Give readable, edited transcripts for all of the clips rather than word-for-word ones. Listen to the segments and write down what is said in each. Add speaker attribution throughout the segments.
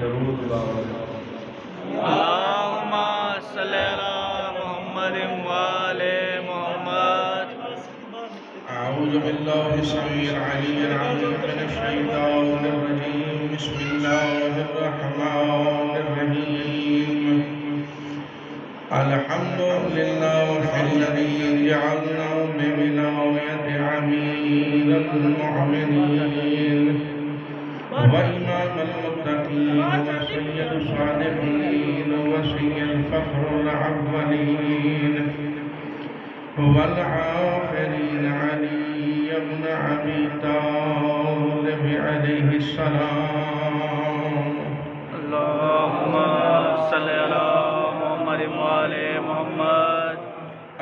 Speaker 1: درود باور
Speaker 2: اللهم صل على محمد وآل محمد.
Speaker 1: أعوذ بالله السميع العلي العظيم من الشيطان الرجيم. بسم الله الرحمن الرحيم. الحمد لله الذي جعلنا بولاية أمير المؤمنين وإمام المتقين وسيد الصالحين وسيد فخر الأولين والآخرين علي بن أبي طالب عليه السلام.
Speaker 2: اللهم صل على محمد وآل محمد.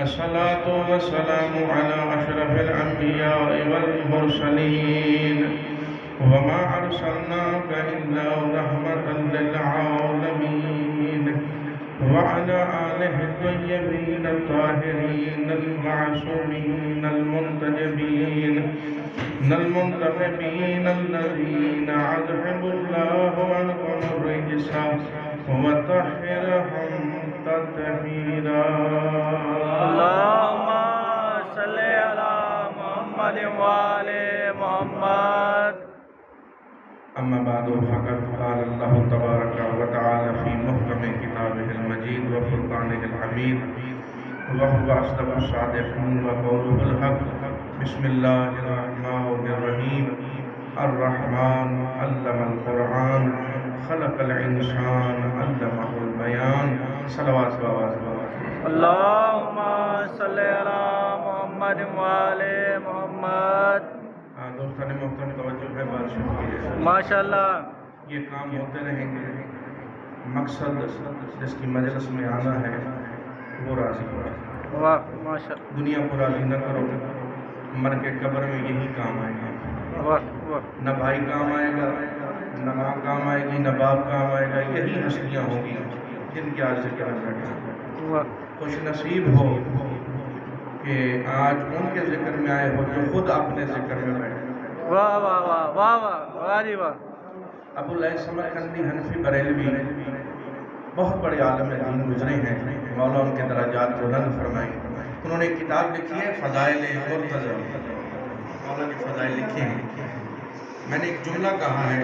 Speaker 1: الصلاة والسلام على أشرف الأنبياء والمرسلين وما أرسلناك إلا رحمة للعالمين وعلى آله الطيبين الطاهرين المعصومين المنتجبين المنتخبين الذين أذهبوا الله عنهم الرجس وطهرهم تطهيرا.
Speaker 2: اللهم صل على محمد وآل محمد.
Speaker 1: أما بعد فقد قال الله تبارك وتعالى في محكم كتابه المجيد وفرقانه الحميد وهو أصدق الصادقين وقوله الحق. بسم الله الرحمن الرحيم. الرحمن علم القرآن خلق الإنسان علمه البيان. صلوات
Speaker 2: اللهم صل على محمد وآل محمد.
Speaker 1: دوستان محترم توجہ ہے، بات شروع کی جائے.
Speaker 2: ماشاءاللہ.
Speaker 1: یہ کام ہوتے رہیں گے. مقصد جس کی مجلس میں آنا ہے وہ راضی ہو.
Speaker 2: واہ ماشاءاللہ.
Speaker 1: دنیا کو راضی نہ کرو، مر کے قبر میں یہی کام آئے گا.
Speaker 2: واہ واہ.
Speaker 1: نہ بھائی کام آئے گا، نہ ماں کام آئے گی، نہ باپ کام آئے گا. یہی ہستیاں ہوں گی جن کے آج ذکر میں بیٹھے. خوش نصیب ہو کہ آج ان کے ذکر میں آئے ہو جو خود اپنے ذکر میں بیٹھے.
Speaker 2: واہ واہ واہ واہ واہ واہ جی واہ.
Speaker 1: ابو لیث سمرقندی حنفی بریلوی بہت بڑے عالم دین گزرے ہیں. مولا ان کے درجات بلند فرمائے. انہوں نے ایک کتاب لکھی ہے فضائل مرتضی. مولا نے فضائل لکھے ہیں. میں نے ایک جملہ کہا ہے،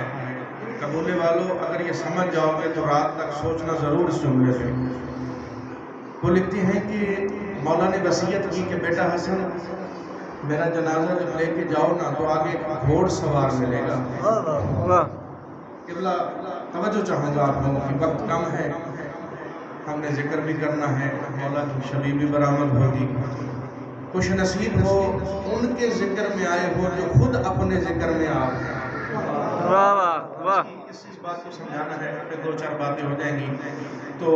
Speaker 1: قبولے والوں اگر یہ سمجھ جاؤ گے تو رات تک سوچنا ضرور اس جملے سے. وہ لکھتے ہیں کہ مولا نے وصیت کی کہ بیٹا حسن میرا جنازہ جب لے کے جاؤ نا تو آگے گھوڑ سوار ملے گا. قبلہ توجہ چاہوں گا آپ لوگوں کی، وقت کم ہے، ہم نے ذکر بھی کرنا ہے، مولا کی شبیہ بھی برآمد ہوگی. خوش نصیب ہو ان کے ذکر میں آئے ہو جو خود اپنے ذکر میں آپ ہیں.
Speaker 2: واہ واہ واہ.
Speaker 1: اس بات کو سمجھانا ہے، پھر دو چار باتیں ہو جائیں گی. تو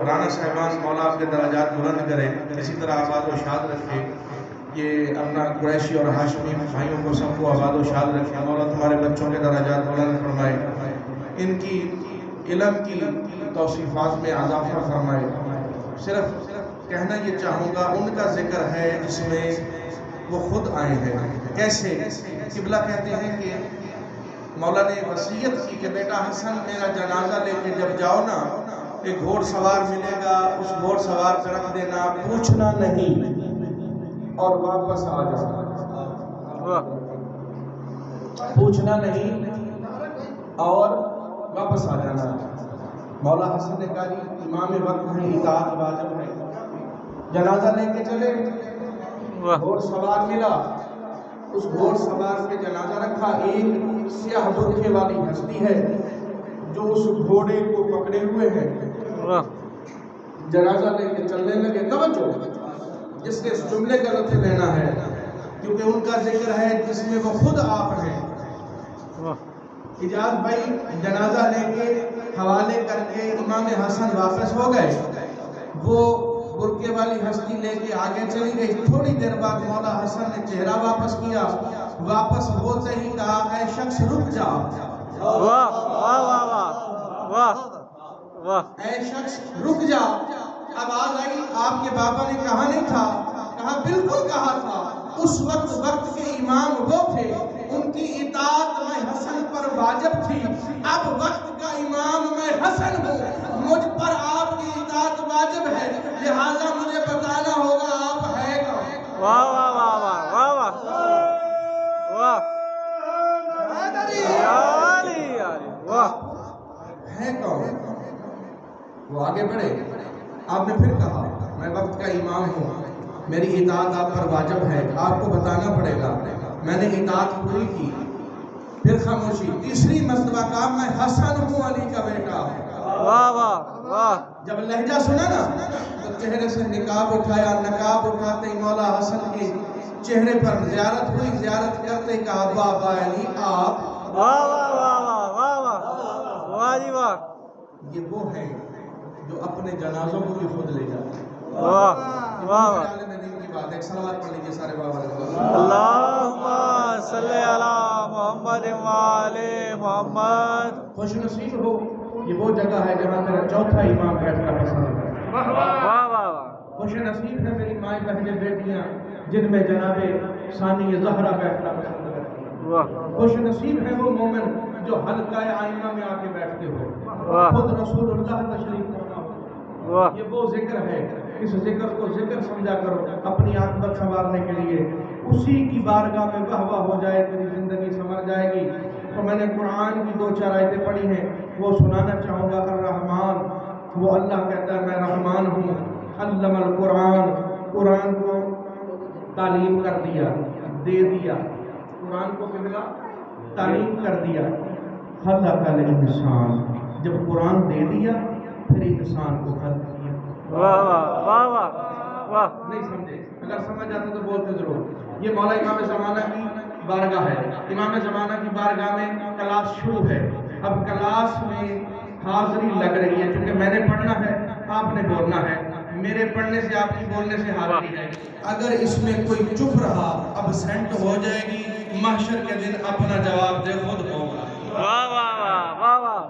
Speaker 1: رانا صاحبان مولا آپ کے درجات بلند کرے، اسی طرح آباد و شاد رکھے. یہ اپنا قریشی اور ہاشمی بھائیوں کو سب کو آباد و شاد رکھے. مولا تمہارے بچوں کے درجات بلند فرمائے، ان کی علم کی توصیفات میں اضافہ فرمائے. صرف کہنا یہ چاہوں گا ان کا ذکر ہے جس میں وہ خود آئے ہیں. کیسے؟ قبلہ کہتے ہیں کہ مولا نے وصیت کی کہ بیٹا حسن میرا جنازہ لے کے جب جاؤ نا ایک گھوڑ سوار ملے گا، اس گھوڑ سوار پہ رکھ دینا، پوچھنا نہیں اور واپس آ جانا. پوچھنا نہیں اور واپس آ جانا. مولا حسن نے کہا جی امام وقت ہیں، اطاعت واجب ہے. جنازہ لے کے چلے، گھوڑ سوار ملا، اس گھوڑ سوار پہ جنازہ رکھا. ایک سیاہ برقعے والی ہستی ہے جو اس گھوڑے کو پکڑے ہوئے ہے. جنازہ لے کے چلنے لگے. توجہ، جس نے اس جملے کا لطف لینا ہے کیونکہ ان کا ذکر ہے جس میں وہ خود آپ ہیں. اجاز بھائی جنازہ لے کے حوالے کر کے امام حسن واپس ہو گئے. وہ برقعے والی ہستی لے کے آگے چلی گئی. تھوڑی دیر بعد مولا حسن نے چہرہ واپس کیا. واپس ہوتے ہی کہا اے شخص رک جا.
Speaker 2: واہ واہ واہ واہ واہ.
Speaker 1: اے شخص رک جا. آواز آئی، آپ کے بابا نے کہا نہیں تھا؟ کہا بالکل کہا تھا. اس وقت کے امام وہ تھے، ان کی اطاعت میں حسن پر واجب تھی. اب وقت کا امام ہے کون؟ وہ آگے بڑھے. آپ نے پھر کہا میں وقت کا امام ہوں, میری اطاعت آپ پر واجب ہے, آپ کو بتانا پڑے گا. میں نے اطاعت پوری کی. پھر خاموشی. تیسری مرتبہ کہا میں حسن ہوں, علی کا بیٹا.
Speaker 2: واہ واہ واہ.
Speaker 1: جب لہجہ سنا نا تو چہرے سے نقاب اٹھایا. نقاب اٹھاتے ہی مولا حسن کے چہرے پر زیارت ہوئی. زیارت کرتے کہا بابا علی آپ.
Speaker 2: واہ واہ واہ واہ واہ واہ واہ جی واہ.
Speaker 1: یہ وہ ہے جو اپنے جنازوں کو بھی خود لے جاتے ہیں.
Speaker 2: واہ واہ واہ.
Speaker 1: عالم دین کی بات ہے. ایک صلوات پڑھ لیجیے سارے بابا.
Speaker 2: اللہم صلی علی محمد وآل محمد.
Speaker 1: خوش نصیب ہو, یہ وہ جگہ ہے جہاں میرا چوتھا امام بیٹھنا پسند ہے.
Speaker 2: واہ واہ واہ.
Speaker 1: خوش نصیب ہے میری مائیں بہنیں بیٹیاں جن میں جناب ثانی زہرا بیٹھنا پسند کرتی ہیں.
Speaker 2: واہ
Speaker 1: خوش نصیب ہے وہ مومن جو حلقہ آئینہ میں آ کے بیٹھتے ہو.
Speaker 2: واہ.
Speaker 1: خود رسول اللہ تشریف فرما ہو.
Speaker 2: واہ
Speaker 1: یہ وہ ذکر ہے, اس ذکر کو ذکر سمجھا کرو اپنی عاقبت سنوارنے کے لیے. اسی کی بارگاہ میں واہ واہ ہو جائے تیری زندگی سنور جائے گی. تو میں نے قرآن کی 2-4 آیتیں پڑھی ہیں, وہ سنانا چاہوں گا. الرحمن, وہ اللہ کہتا ہے میں رحمان ہوں. علم القرآن, قرآن کو تعلیم کر دیا, دے دیا. قرآن کو قبلہ تعلیم کر دیا. خلق الانسان, جب قرآن دے دیا پھر انسان کو خلق کیا.
Speaker 2: واہ واہ واہ واہ واہ.
Speaker 1: نہیں سمجھے؟ اگر سمجھ آتا تو بولتے ضرور. یہ مولا امام زمانہ کی بارگاہ ہے. امام زمانہ کی بارگاہ میں کلاس شروع ہے. اب کلاس میں حاضری لگ رہی ہے, چونکہ میں نے پڑھنا ہے, آپ نے بولنا ہے. میرے پڑھنے سے آپ کی بولنے سے حاضری ہے. اگر اس میں کوئی چپ رہا ابسینٹ ہو جائے گی. محشر کے دن اپنا جواب دے خود ہوگا.
Speaker 2: واہ واہ واہ واہ واہ.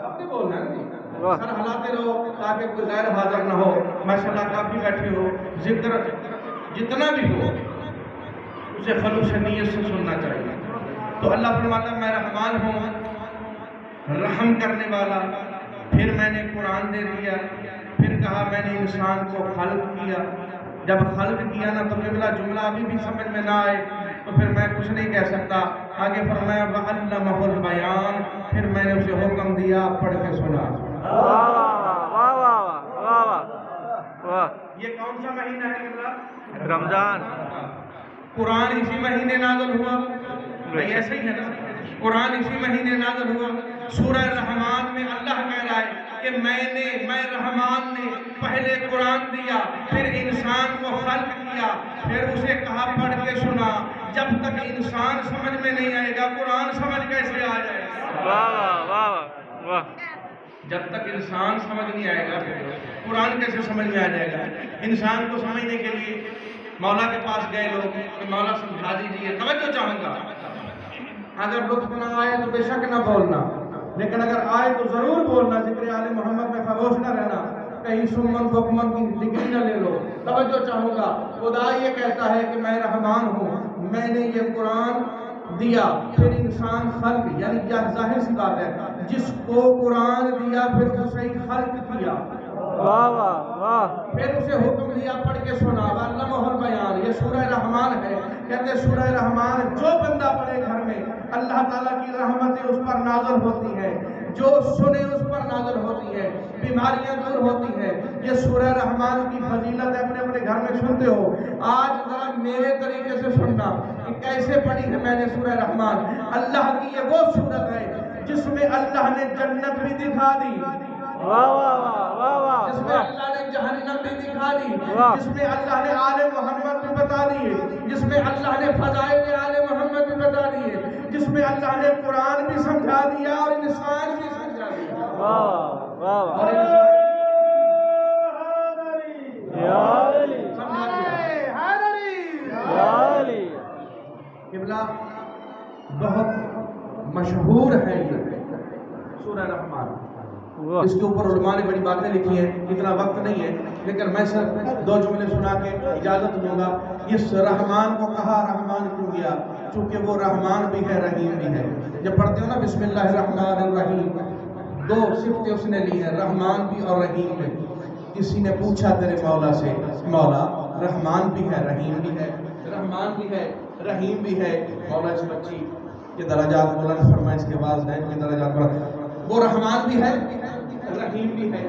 Speaker 1: آپ نے بولنا ہے, سر ہلاتے رہو تاکہ کوئی غیر حاضر نہ ہو. ماشاءاللہ کافی بیٹھے ہو. ذکر جتنا بھی ہو اسے خلوص نیت سے سننا چاہیے. تو اللہ فرماتا ہے میں رحمان ہوں, رحم کرنے والا. پھر میں نے قرآن دے دیا. پھر کہا میں نے انسان کو خلق کیا. جب خلق کیا نا تو قبلہ جملہ ابھی بھی سمجھ میں نہ آئے تو پھر میں کچھ نہیں کہہ سکتا. آگے فرمایا وَعَلَّمَهُ الْبَيَانَ, پھر میں نے اسے حکم دیا پڑھ کے سنا.
Speaker 2: واہ واہ واہ واہ واہ واہ.
Speaker 1: یہ کون سا مہینہ ہے قبلہ؟
Speaker 2: رمضان.
Speaker 1: قرآن اسی مہینے نازل ہوا. نہیں ایسے ہی ہے نا, قرآن اسی مہینے نازل ہوا. سورہ رحمان میں اللہ کہہ رہا ہے کہ میں رحمان نے پہلے قرآن دیا, پھر انسان کو خلق کیا, پھر اسے کہا پڑھ کے سنا. جب تک انسان سمجھ میں نہیں آئے گا قرآن سمجھ کیسے آ جائے گا؟
Speaker 2: واہ واہ واہ واہ.
Speaker 1: جب تک انسان سمجھ نہیں آئے گا قرآن کیسے سمجھ میں آ جائے گا؟ انسان کو سمجھنے کے لیے مولا کے پاس گئے لوگ کہ مولا سمجھا دیجیے. توجہ چاہوں گا, اگر لطف نہ آئے تو بے شک نہ بولنا, لیکن اگر آئے تو ضرور بولنا. ذکر آل محمد میں خاموش نہ رہنا, کہیں سمن فکمن کی ڈگری نہ لے لو. توجہ چاہوں گا. خدا یہ کہتا ہے کہ میں رحمان ہوں, میں نے یہ قرآن دیا, پھر انسان خلق, یعنی کیا ظاہر سی بات ہے, جس کو قرآن دیا پھر اسے خلق کیا.
Speaker 2: واہ واہ واہ.
Speaker 1: پھر اسے حکم دیا پڑھ کے سنا. علمہ البیان, یہ سورہ رحمان ہے. کہتے سورہ رحمان جو بندہ پڑھے گھر میں اللہ تعالیٰ کی رحمتیں اس پر نازل ہوتی ہے, جو سنے اس پر نازل ہوتی ہے, بیماریاں دور ہوتی ہیں. یہ سورہ رحمان کی فضیلت ہے, اپنے اپنے گھر میں سنتے ہو. آج ذرا میرے طریقے سے سننا کہ کیسے پڑھی ہے میں نے سورہ رحمان. اللہ کی یہ وہ سورت ہے جس میں اللہ نے جنت بھی دکھا دی,
Speaker 2: واہ واہ واہ واہ.
Speaker 1: جس میں اللہ نے جہنم بھی دکھا دی,
Speaker 2: واہ.
Speaker 1: جس میں اللہ نے آل محمد بھی بتا دیے, جس میں اللہ نے فضائل آل محمد بھی بتا دیے, جس میں اللہ نے قرآن بھی سمجھا دیا اور انسان بھی سمجھا دیا.
Speaker 2: واہ واہ واہ.
Speaker 1: اور انسان
Speaker 2: یا علی
Speaker 1: سمجھا دیا.
Speaker 2: یا علی.
Speaker 1: قبلہ بہت مشہور ہے یہ سورہ رحمان.
Speaker 2: واہ.
Speaker 1: اس کے اوپر علماء نے بڑی باتیں لکھی ہیں, اتنا وقت نہیں ہے, لیکن میں صرف 2 جملے سنا کے اجازت لوں گا. اس رحمان کو کہا رحمان کیوں گیا؟ چونکہ وہ رحمان بھی ہے رحیم بھی ہے. جب پڑھتے ہو نا بسم اللہ الرحمن الرحیم, 2 صفتیں اس نے لی ہیں, رحمان بھی اور رحیم بھی. کسی نے پوچھا تیرے مولا سے, مولا رحمان بھی ہے رحیم بھی ہے, رحمان بھی ہے رحیم بھی ہے, مولا اس بچی کے درجات بلند فرمائے, اس کے والدین کے درجات بلند. وہ رحمان بھی ہے رحیم بھی ہے.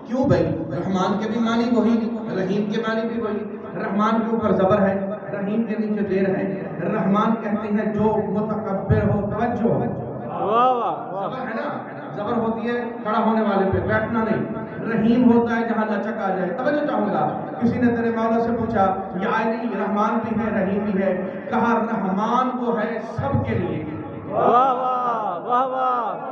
Speaker 1: کیوں بھائی؟ رحمان کے بھی معنی وہی، رحیم کے معنی بھی وہی. رحمان کے اوپر زبر ہے، رحیم کے نیچے دیر ہے. رحمان کہتے ہیں جو متکبر ہو. توجہ،
Speaker 2: واہ واہ واہ.
Speaker 1: زبر ہے نا، زبر ہوتی ہے کھڑا ہونے والے پہ، بیٹھنا نہیں. رحیم ہوتا ہے جہاں لچک آ جائے. توجہ چاہوں گا، کسی نے تیرے مولا سے پوچھا یا علی رحمان بھی ہے رحیم بھی ہے؟ کہا رحمان وہ ہے سب کے لیے.
Speaker 2: واہ واہ واہ واہ.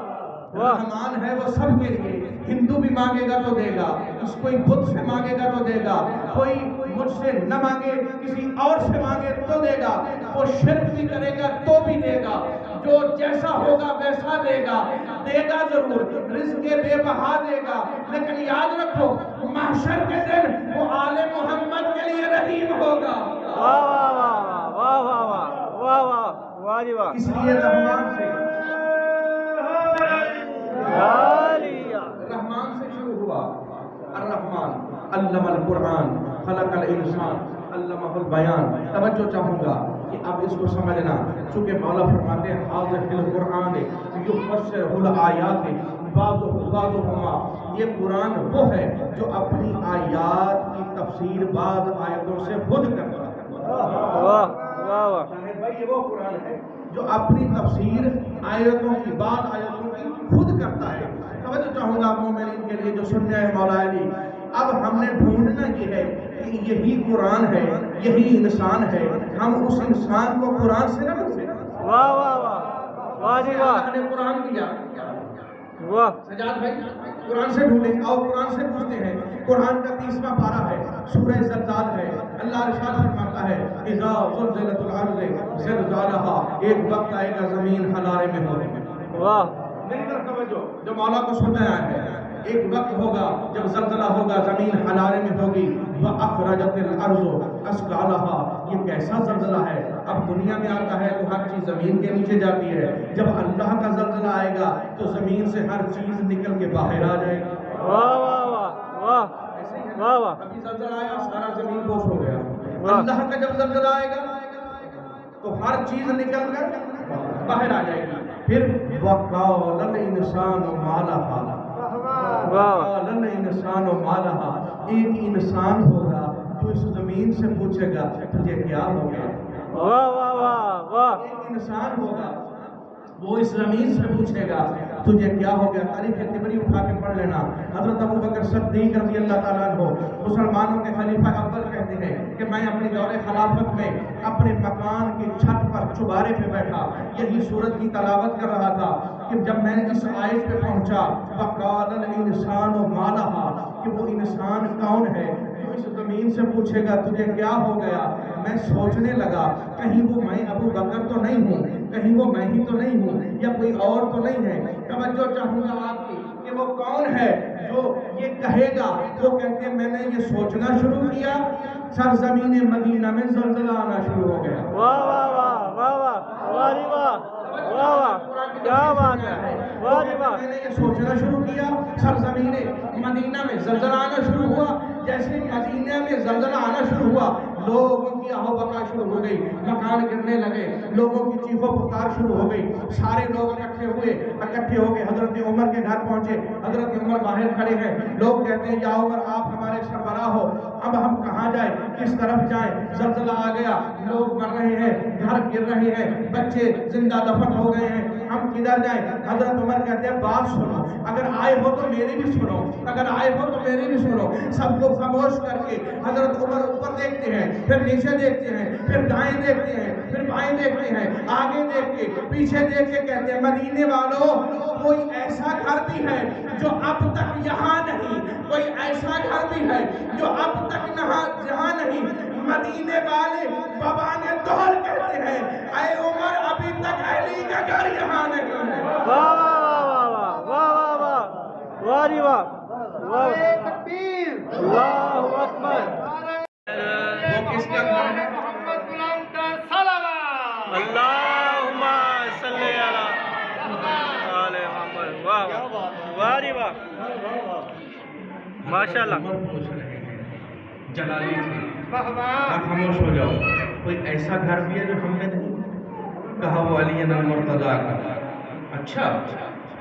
Speaker 1: رحمان ہے وہ سب کے لیے. ہندو بھی مانگے گا تو دے گا، اس کوئی بدھ سے مانگے گا تو دے گا، کوئی مجھ سے نہ مانگے کسی اور سے مانگے تو دے گا، وہ شرک بھی کرے گا تو بھی دے گا. جو جیسا ہوگا ویسا دے گا، دے گا ضرور، رزق بے بہا دے گا. لیکن یاد رکھو محشر کے دن وہ آل محمد کے لیے رحیم ہوگا.
Speaker 2: واہ واہ واہ واہ واہ واہ واہ واہ واہ جی واہ.
Speaker 1: اس لیے رحمان سے رحمان سے شروع ہوا. الرحمن علم القرآن خلق الانسان علمہ البیان. توجہ چاہوں گا کہ اب اس کو سمجھنا، چونکہ مولا فرماتے ہیں حاضر القرآن یفسر الآیات بعضہما. یہ قرآن وہ ہے جو اپنی آیات کی تفسیر بعض آیتوں سے خود کرتا ہے.
Speaker 2: واہ واہ واہ.
Speaker 1: بھائی یہ وہ قرآن ہے جو اپنی تفسیر آیتوں کی بعض آیتوں کی خود کرتا ہے. توجہ چاہوں گا مومنین کے لیے جو سننے ہیں مولا علی. اب ہم نے ڈھونڈنا یہ ہے کہ یہی قرآن ہے، یہی انسان ہے. ہم اس انسان کو قرآن سے نہ بنتے.
Speaker 2: واہ واہ واہ واہ جی واہ.
Speaker 1: اللہ نے قرآن دیا.
Speaker 2: واہ.
Speaker 1: سجاد بھائی قرآن سے ڈھونڈیں اور قرآن سے پوچھتے ہیں. قرآن کا 30واں پارہ ہے، سورہ زلزال ہے. اللہ ارشاد فرماتا ہے اذا زلزلت الارض زلزالہا. ایک وقت آئے گا زمین حلارے میں ہوگی.
Speaker 2: واہ.
Speaker 1: میری طرف توجہ، جو مولا کو سننا ہے. ایک وقت ہوگا جب زلزلہ ہوگا، زمین حلارے میں ہوگی. وَأَخْرَجَتِ الْأَرْضُ أَثْقَالَهَا. یہ کیسا زلزلہ ہے؟ اب دنیا میں آتا ہے تو ہر چیز زمین کے نیچے جاتی ہے. جب اللہ کا زلزلہ آئے گا تو زمین سے ہر چیز نکل کے باہر آ جائے گی.
Speaker 2: واہ واہ واہ واہ واہ واہ.
Speaker 1: ابھی زلزلہ آیا سارا زمین بوس ہو گیا. اللہ کا جب زلزلہ آئے گا تو ہر چیز نکل کر باہر آ جائے گی. پھر وَقَالَ الْإِنسَانُ مَا لَهَا. وَقَالَ الْإِنسَانُ مَا لَهَا. ایک انسان ہوگا جو اس زمین سے پوچھے گا تجھے کیا ہو گیا.
Speaker 2: واہ واہ واہ واہ.
Speaker 1: ایک انسان ہوگا وہ اس زمین سے پوچھے گا تجھے کیا ہو گیا. تاریخ طبری اٹھا کے پڑھ لینا. حضرت ابو بکر صدیق رضی اللہ تعالیٰ عنہ مسلمانوں کے خلیفہ اول کہتے ہیں کہ میں اپنی دور خلافت میں اپنے مکان کی چھت پر چوبارے پہ بیٹھا یہی سورت کی تلاوت کر رہا تھا کہ جب میں اس آیت پہ پہنچا وَقَالَ الْإِنسَانُ مَا لَهَا، کہ وہ انسان کون ہے جو اس زمین سے پوچھے گا تجھے کیا ہو گیا. میں سوچنے لگا کہیں وہ میں ابو بکر تو نہیں ہوں، کہیں وہ میں ہی تو نہیں ہوں، یا کوئی اور تو نہیں ہے. توجہ چاہوں گا آپ کی کہ وہ کون ہے جو یہ کہے گا. وہ کہتے ہیں میں نے یہ سوچنا شروع کیا سرزمین مدینہ میں زلزلہ آنا شروع ہو گیا.
Speaker 2: واہ واہ واہ واہ واہ واہ جی واہ واہ واہ. کیا بات ہے. واہ جی واہ.
Speaker 1: میں نے یہ سوچنا شروع کیا سرزمین مدینہ میں زلزلہ آنا شروع ہوا. جیسے مدینہ میں زلزلہ آنا شروع ہوا لوگوں کی آہو بکا شروع ہو گئی، مکان گرنے لگے، لوگوں کی چیخ و پکار شروع ہو گئی. سارے لوگ اکٹھے ہو کے حضرت عمر کے گھر پہنچے. حضرت عمر باہر کھڑے ہیں. لوگ کہتے ہیں یا عمر آپ ہمارے سربراہ ہو، اب ہم کہاں جائیں، کس طرف جائیں؟ زلزلہ آ گیا، لوگ مر رہے ہیں، گھر گر رہے ہیں، بچے زندہ دفن ہو گئے ہیں، ہم کدھر جائیں؟ حضرت عمر کہتے ہیں بات سنو، اگر آئے ہو تو میری بھی سنو، اگر آئے ہو تو میری بھی سنو. سب کو خاموش کر کے حضرت عمر اوپر دیکھتے ہیں، پھر نیچے دیکھتے ہیں، پھر دائیں دیکھتے ہیں، پھر بائیں دیکھتے ہیں، آگے دیکھ کے پیچھے دیکھ کے کہتے ہیں مدینے والوں کوئی ایسا گھر بھی ہے جو اب تک یہاں نہیں، کوئی ایسا گھر بھی ہے جو اب تک یہاں نہیں. مدینے والے بابان دہر کہتے ہیں اے عمر ابھی تک علی کا گھر یہاں نہیں ہے.
Speaker 2: واہ واہ واہ واہ واہ واہ واہ جی واہ. تکبیر. اللہ اکبر.
Speaker 1: وہ کس کا گھر ہے؟
Speaker 2: اللہم صلی علی محمد. واہ واہ جی واہ. ماشاء اللہ.
Speaker 1: جلالی تھی. اب خاموش ہو جاؤ. کوئی ایسا گھر بھی ہے جو ہم نے نہیں کہا وہ علی المرتضیٰ کا. اچھا